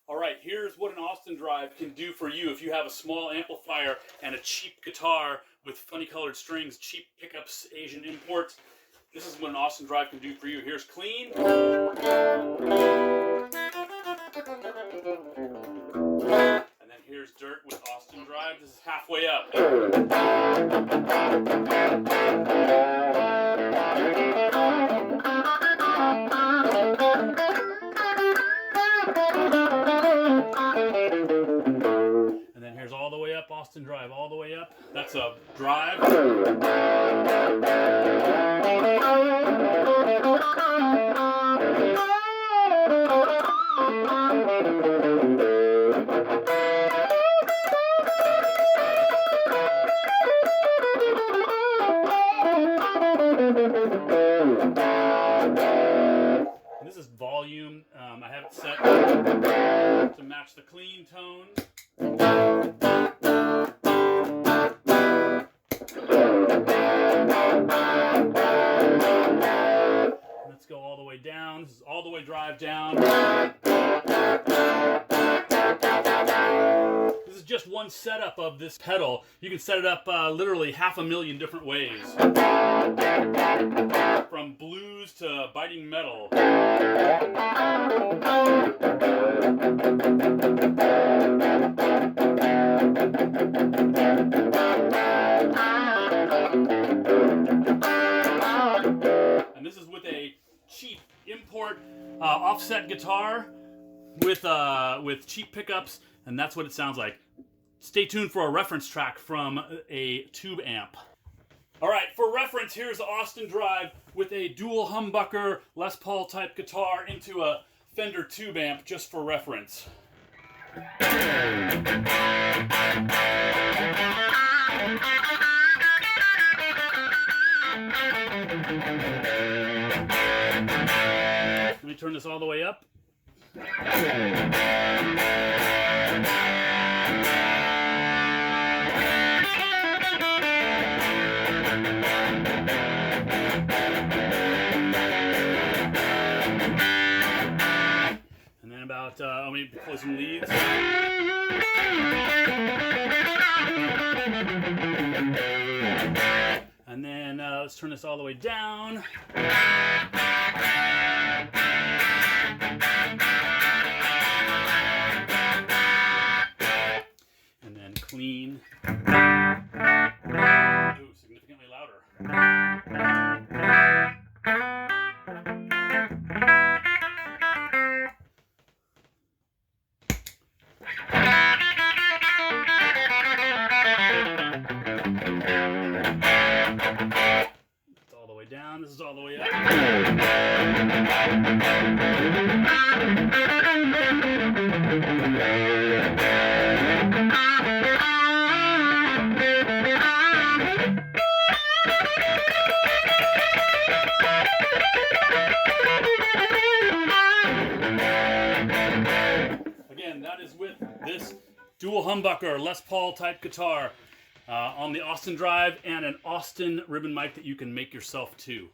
All right, here's what an AustinDrive can do for you if you have a small amplifier and a cheap guitar with funny colored strings, cheap pickups, Asian imports. This is what an AustinDrive can do for you. Here's clean. And then here's dirt with AustinDrive. This is halfway up. And then here's all the way up, AustinDrive, all the way up. That's a drive. And this is volume. I have it set to match the clean tone. Let's go all the way down. This is all the way drive down. This is just one setup of this pedal. You can set it up literally 500,000 different ways. From blues to biting metal. And this is with a cheap import offset guitar with cheap pickups, and that's what it sounds like. Stay tuned for a reference track from a tube amp. All right, for reference, here's the AustinDrive with a dual humbucker Les Paul type guitar into a Fender tube amp, just for reference. Let me turn this all the way up. And then about, let me play some leads. And then let's turn this all the way down. And then clean. Ooh, significantly louder. It's all the way down. This is all the way up. Again, that is with this dual humbucker Les Paul type guitar on the AustinDrive and an Austin ribbon mic that you can make yourself too.